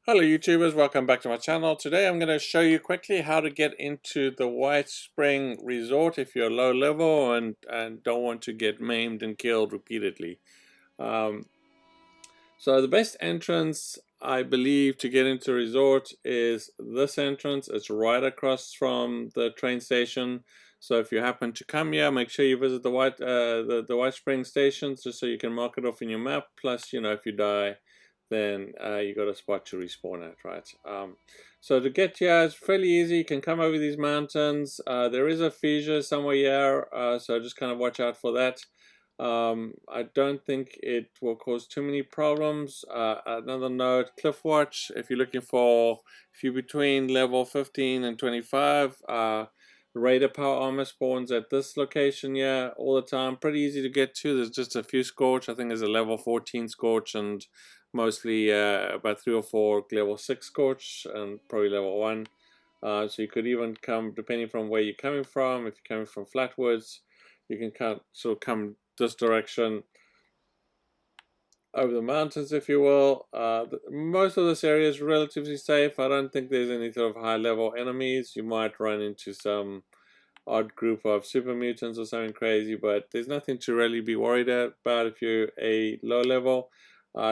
Hello YouTubers, welcome back to my channel. Today I'm going to show you quickly how to get into the WhiteSpring Resort if you're low level and don't want to get maimed and killed repeatedly. Um, so the best entrance I believe to get into resort is this entrance. It's right across from the train station. So if you happen to come here, make sure you visit the WhiteSpring stations just so you can mark it off in your map. Plus, if you die, then you got a spot to respawn at, right? So to get here, it's fairly easy. You can come over these mountains. There is a fissure somewhere here, so just kind of watch out for that. I don't think it will cause too many problems. Another note, cliff watch, if you're between level 15 and 25, Raider power armor spawns at this location here all the time. Pretty easy to get to. There's just a few Scorch. I think there's a level 14 Scorch and mostly about 3 or 4 level 6 Scorch and probably level 1. So you could even come, depending from where you're coming from, if you're coming from Flatwoods, you can sort of come this direction over the mountains, if you will. Most of this area is relatively safe. I don't think there's any sort of high level enemies. You might run into some odd group of super mutants or something crazy, but there's nothing to really be worried about if you're a low level.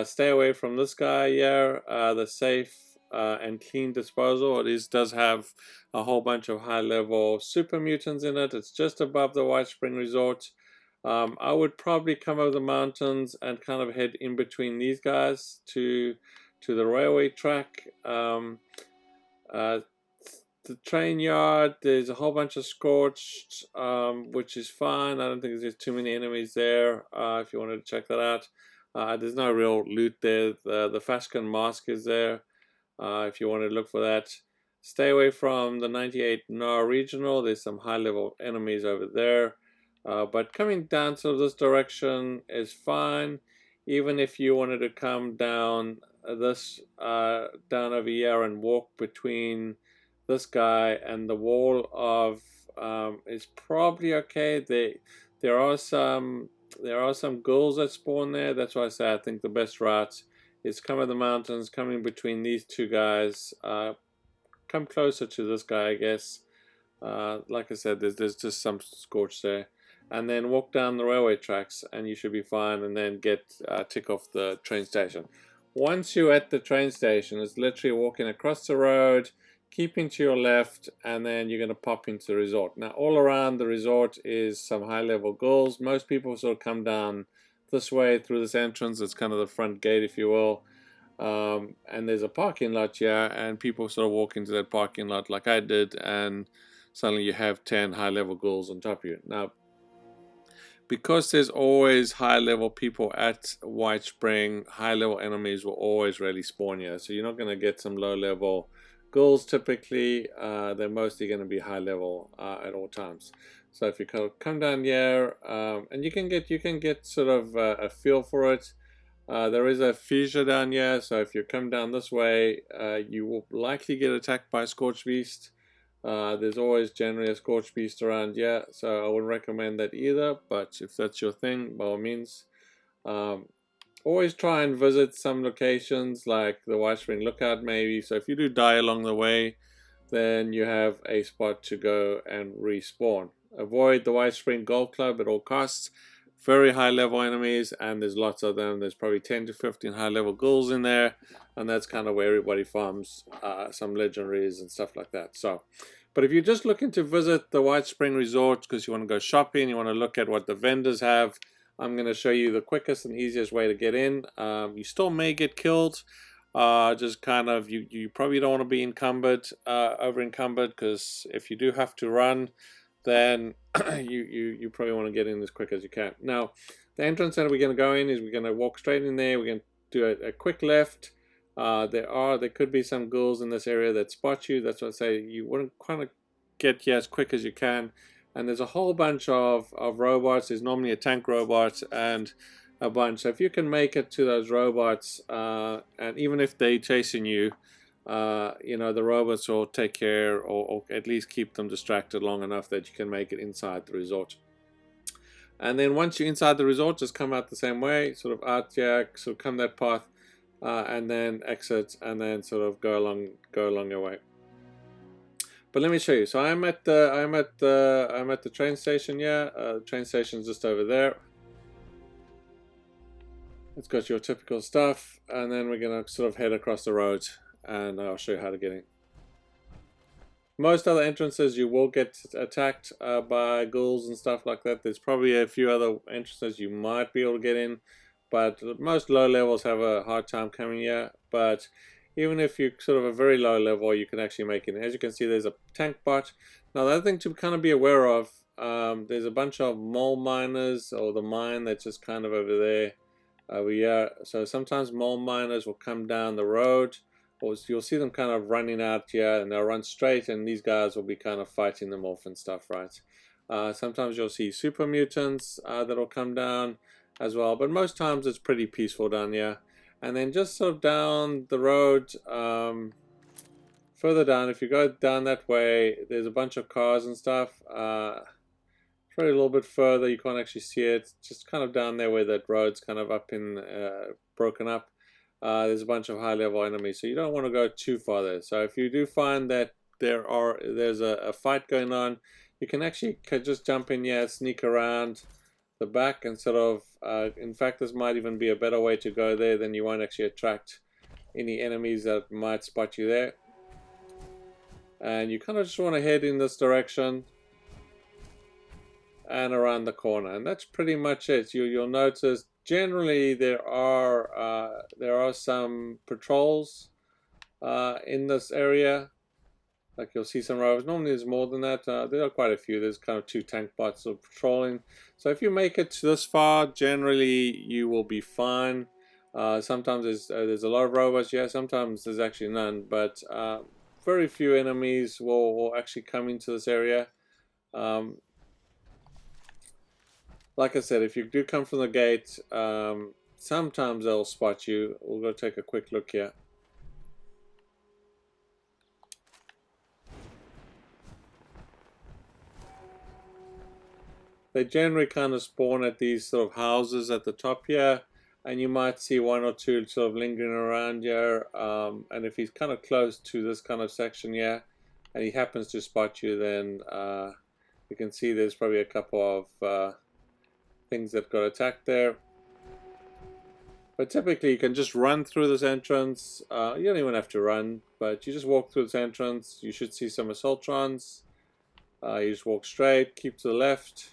Stay away from this guy here, the safe and clean disposal. Does have a whole bunch of high level super mutants in it. It's just above the WhiteSpring Resort. I would probably come over the mountains and kind of head in between these guys to the railway track. The train yard, there's a whole bunch of Scorched, which is fine. I don't think there's too many enemies there if you wanted to check that out. There's no real loot there. The Fasken mask is there if you want to look for that. Stay away from the 98 NAR regional. There's some high level enemies over there. But coming down to this direction is fine. Even if you wanted to come down down over here and walk between this guy and the wall of is probably okay. There are some ghouls that spawn there. That's why I say I think the best route is come in the mountains, come in between these two guys, come closer to this guy, I guess. Like I said, there's just some Scorch there, and then walk down the railway tracks, and you should be fine. And then tick off the train station. Once you're at the train station, it's literally walking across the road, keeping to your left, and then you're going to pop into the resort. Now, all around the resort is some high-level ghouls. Most people sort of come down this way through this entrance. It's kind of the front gate, if you will. And there's a parking lot here, and people sort of walk into that parking lot like I did, and suddenly you have 10 high-level ghouls on top of you. Now, because there's always high-level people at WhiteSpring, high-level enemies will always really spawn here. So you're not going to get some low-level ghouls typically. They're mostly going to be high-level at all times. So if you come down here, and you can get sort of a feel for it. There is a fissure down here, so if you come down this way, you will likely get attacked by a Scorched Beast. There's always generally a Scorched Beast around here, so I wouldn't recommend that either, but if that's your thing, by all means. Always try and visit some locations like the WhiteSpring Lookout maybe, so if you do die along the way, then you have a spot to go and respawn. Avoid the WhiteSpring Golf Club at all costs. Very high level enemies, and there's lots of them. There's probably 10 to 15 high level ghouls in there, and that's kind of where everybody farms some legendaries and stuff like that. So, but if you're just looking to visit the WhiteSpring Resort because you want to go shopping, you want to look at what the vendors have, I'm going to show you the quickest and easiest way to get in. You still may get killed. Just kind of, you probably don't want to be encumbered, over encumbered, because if you do have to run, then you probably want to get in as quick as you can. Now, the entrance that we're going to go in is we're going to walk straight in there. We're going to do a quick left. There could be some ghouls in this area that spot you. That's what I say. You want to kind of get here as quick as you can. And there's a whole bunch of robots. There's normally a tank robot and a bunch. So if you can make it to those robots, and even if they're chasing you, the robots will take care or at least keep them distracted long enough that you can make it inside the resort. And then once you're inside the resort, just come out the same way, sort of out here, sort of come that path, and then exit, and then sort of go along your way. But let me show you. So I'm at the train station here. The train station's just over there. It's got your typical stuff, and then we're gonna sort of head across the road, and I'll show you how to get in. Most other entrances you will get attacked by ghouls and stuff like that. There's probably a few other entrances you might be able to get in, but most low levels have a hard time coming here. But even if you're sort of a very low level, you can actually make it. As you can see, there's a tank bot. Now the other thing to kind of be aware of, there's a bunch of mole miners, or the mine that's just kind of over there, over here. So sometimes mole miners will come down the road, or you'll see them kind of running out here, and they'll run straight, and these guys will be kind of fighting them off and stuff, right? Sometimes you'll see super mutants that'll come down as well, but most times it's pretty peaceful down here. And then just sort of down the road, further down, if you go down that way, there's a bunch of cars and stuff. Probably a little bit further, you can't actually see it, just kind of down there where that road's kind of up in broken up. There's a bunch of high level enemies, so you don't want to go too far there. So if you do find that there's a fight going on, you can actually just jump in here, sneak around the back, and sort of in fact, this might even be a better way to go there. Then you won't actually attract any enemies that might spot you there. And you kind of just want to head in this direction and around the corner, and that's pretty much it. You'll notice generally there are some patrols in this area. Like you'll see some rovers. Normally there's more than that. There are quite a few. There's kind of 2 tank bots of patrolling. So if you make it this far, generally you will be fine. Sometimes there's a lot of rovers. Yeah, sometimes there's actually none, but very few enemies will actually come into this area. Like I said, if you do come from the gate, sometimes they'll spot you. We'll go take a quick look here. They generally kind of spawn at these sort of houses at the top here, and you might see 1 or 2 sort of lingering around here. And if he's kind of close to this kind of section here, and he happens to spot you, then you can see there's probably a couple of things that got attacked there. But typically you can just run through this entrance. You don't even have to run, but you just walk through this entrance. You should see some assaultrons. You just walk straight, keep to the left,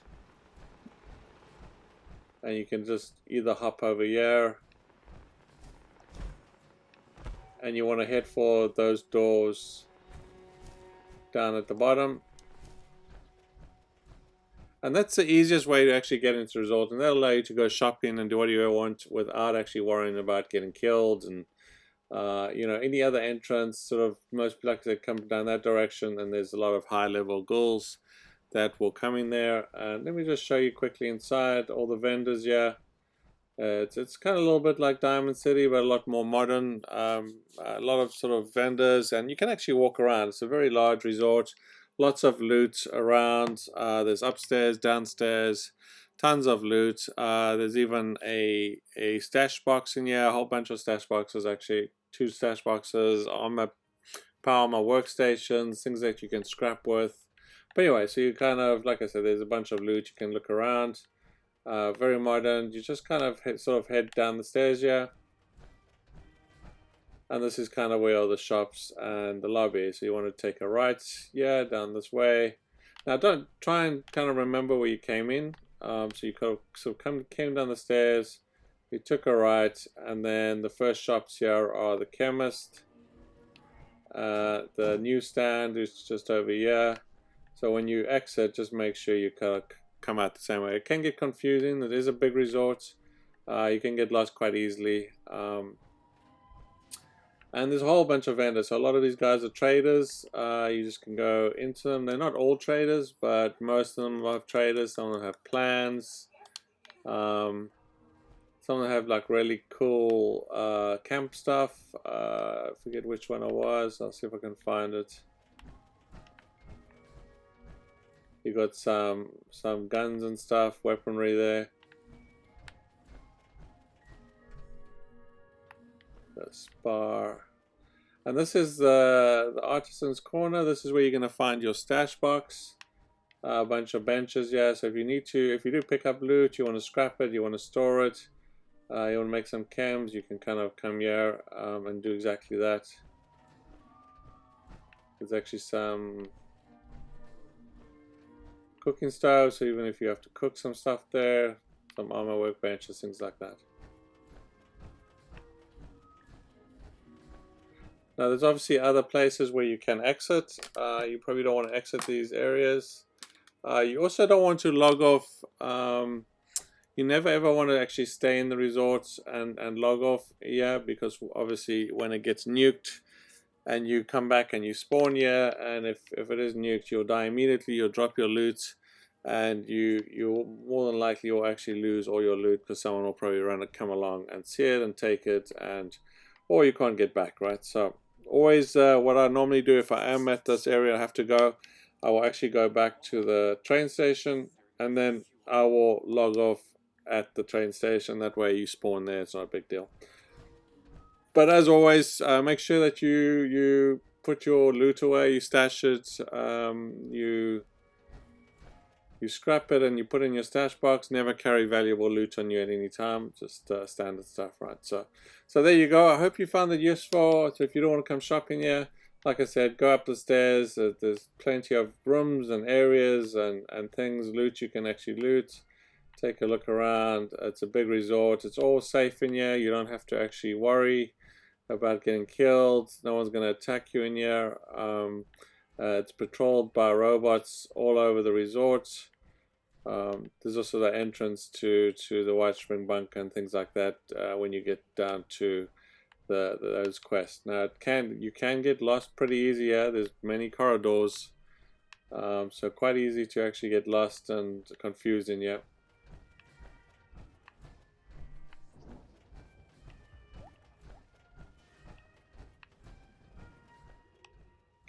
and you can just either hop over here, and you want to head for those doors down at the bottom. And that's the easiest way to actually get into the resort, and that'll allow you to go shopping and do what you want without actually worrying about getting killed. And you know, any other entrance, sort of most likely they come down that direction, and there's a lot of high level ghouls that will come in there. And let me just show you quickly inside all the vendors here. It's kind of a little bit like Diamond City, but a lot more modern. A lot of sort of vendors, and you can actually walk around. It's a very large resort. Lots of loot around. There's upstairs, downstairs, tons of loot. There's even a stash box in here, a whole bunch of stash boxes actually. 2 stash boxes, armor, power armor workstations, things that you can scrap with. But anyway, so you kind of, like I said, there's a bunch of loot. You can look around. Very modern. You just kind of sort of head down the stairs here. And this is kind of where all the shops and the lobby is. So you want to take a right, yeah, down this way. Now don't try and kind of remember where you came in. So you came down the stairs, you took a right, and then the first shops here are the chemist, the newsstand is just over here. So when you exit, just make sure you kind of come out the same way. It can get confusing. It is a big resort. You can get lost quite easily. And there's a whole bunch of vendors. So a lot of these guys are traders. You just can go into them. They're not all traders, but most of them are traders. Some of them have plans. Some of them have like really cool camp stuff. I forget which one it was. I'll see if I can find it. You got some guns and stuff, weaponry there. the spar. And this is the artisan's corner. This is where you're going to find your stash box. A bunch of benches, yeah. So if you do pick up loot, you want to scrap it, you want to store it, you want to make some chems, you can kind of come here and do exactly that. There's actually some cooking stoves, so even if you have to cook some stuff there, some armor workbenches, things like that. Now there's obviously other places where you can exit. You probably don't want to exit these areas. You also don't want to log off. You never ever want to actually stay in the resorts and log off here, because obviously when it gets nuked and you come back and you spawn here, and if it is nuked, you'll die immediately, you'll drop your loot, and you'll more than likely will actually lose all your loot, because someone will probably come along and see it and take it, or you can't get back, right? So always what I normally do if I am at this area I have to go, I will actually go back to the train station, and then I will log off at the train station. That way you spawn there, it's not a big deal. But as always, make sure that you put your loot away, you stash it, you scrap it and you put it in your stash box. Never carry valuable loot on you at any time, just standard stuff, right? So there you go. I hope you found it useful. So if you don't want to come shopping here, like I said, go up the stairs. There's plenty of rooms and areas and things, loot you can actually loot. Take a look around. It's a big resort. It's all safe in here. You don't have to actually worry about getting killed. No one's going to attack you in here. It's patrolled by robots all over the resort. There's also the entrance to the WhiteSpring bunker and things like that when you get down to those quests. Now you can get lost pretty easy here. There's many corridors, so quite easy to actually get lost and confused in here.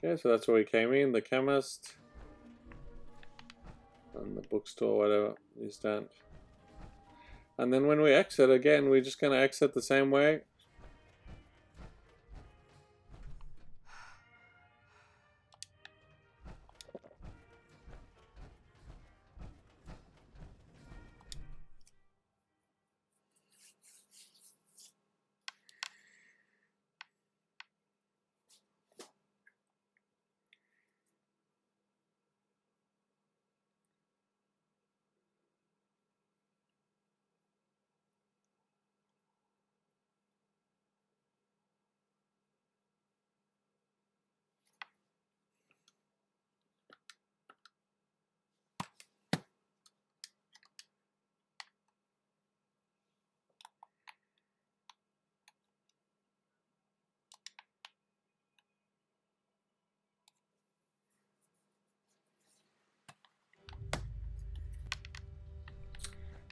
Okay, so that's where we came in, the chemist and the bookstore, whatever you stand. And then when we exit again, we're just going to exit the same way.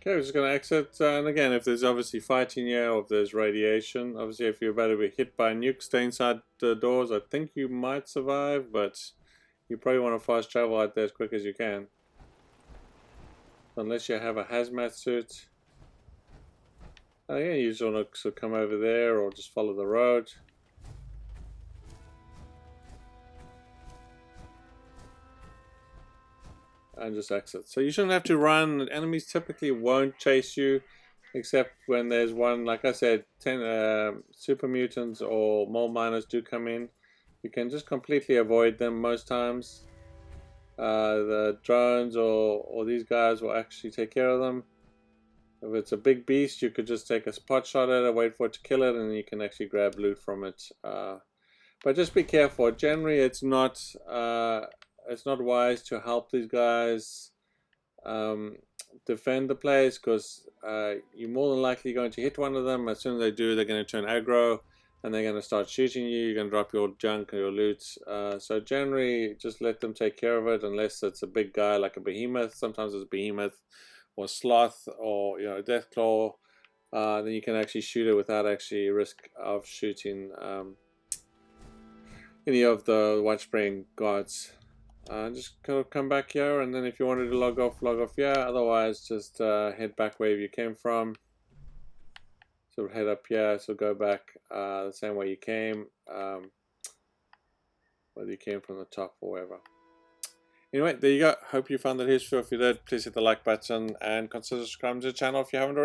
Okay, we're just going to exit, and again, if there's obviously fighting here, or if there's radiation, obviously if you're about to be hit by a nuke, stay inside the doors. I think you might survive, but you probably want to fast travel out there as quick as you can. Unless you have a hazmat suit. And again, you just want to come over there, or just follow the road. And just exit. So you shouldn't have to run. Enemies typically won't chase you, except when there's one, like I said, 10 super mutants or mole miners do come in. You can just completely avoid them most times. The drones or these guys will actually take care of them. If it's a big beast, you could just take a pot shot at it, wait for it to kill it, and you can actually grab loot from it. But just be careful. Generally, it's not wise to help these guys defend the place, because you're more than likely going to hit one of them. As soon as they do, they're going to turn aggro and they're going to start shooting you. You're going to drop your junk or your loot. So generally, just let them take care of it, unless it's a big guy like a behemoth. Sometimes it's a behemoth or sloth or deathclaw. Then you can actually shoot it without actually risk of shooting any of the WhiteSpring guards. Just kind of come back here, and then if you wanted to log off here. Otherwise, just head back where you came from. So head up here, so go back the same way you came, whether you came from the top or wherever. Anyway, there you go. Hope you found it useful. If you did, please hit the like button and consider subscribing to the channel if you haven't already.